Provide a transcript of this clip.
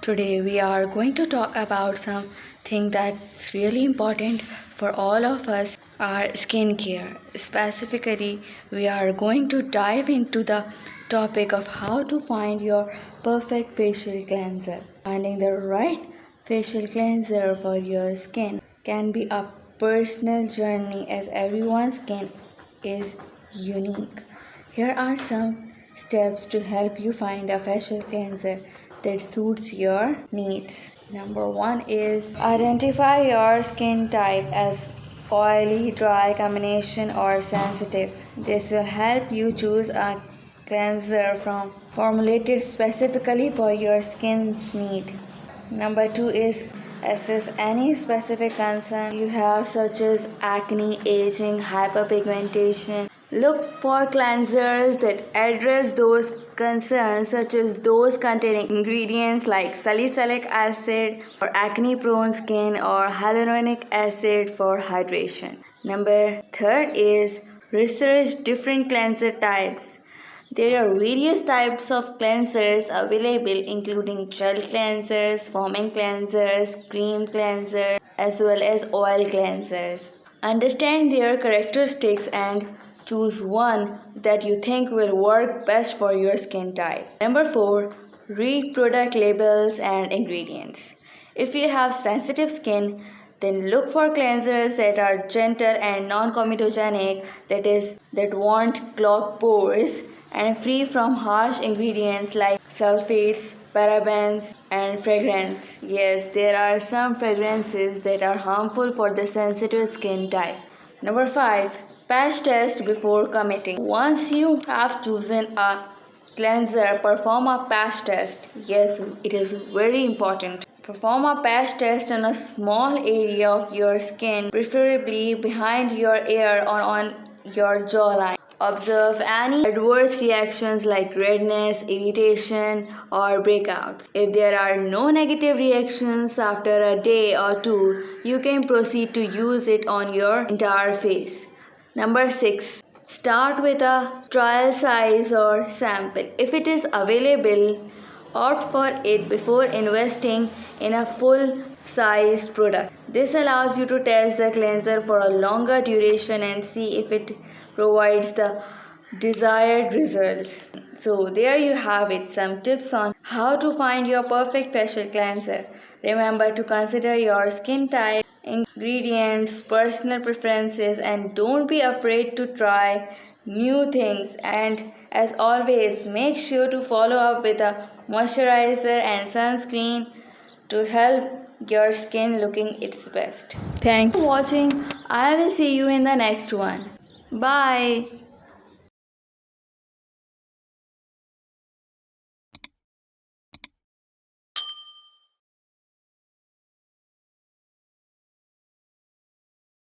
Today we are going to talk about something that's really important for all of us, our skincare. Specifically, we are going to dive into the topic of how to find your perfect facial cleanser. Finding the right facial cleanser for your skin can be a personal journey as everyone's skin is unique. Here are some steps to help you find a facial cleanser that suits your needs. Number one is identify your skin type as oily, dry, combination, or sensitive. This will help you choose a cleanser from formulated specifically for your skin's need. Number two is assess any specific concern you have, such as acne, aging, hyperpigmentation. Look for cleansers that address those concerns, such as those containing ingredients like salicylic acid for acne prone skin or hyaluronic acid for hydration. Number third is research different cleanser types. There are various types of cleansers available, including gel cleansers, foaming cleansers, cream cleansers, as well as oil cleansers. Understand their characteristics and choose one that you think will work best for your skin type. Number 4. Read product labels and ingredients. If you have sensitive skin, then look for cleansers that are gentle and non-comedogenic, that won't clog pores and free from harsh ingredients like sulfates, parabens, and fragrance. Yes, there are some fragrances that are harmful for the sensitive skin type. Number 5. Patch test before committing. Once you have chosen a cleanser, perform a patch test. Yes, it is very important. Perform a patch test on a small area of your skin, preferably behind your ear or on your jawline. Observe any adverse reactions like redness, irritation, or breakouts. If there are no negative reactions after a day or two, you can proceed to use it on your entire face. Number 6. Start with a trial size or sample. If it is available, opt for it before investing in a full-sized product. This allows you to test the cleanser for a longer duration and see if it provides the desired results. So there you have it, some tips on how to find your perfect facial cleanser. Remember to consider your skin type, ingredients, personal preferences, and don't be afraid to try new things. And as always, make sure to follow up with a moisturizer and sunscreen to help your skin looking its best. Thanks for watching. I will see you in the next one. Bye.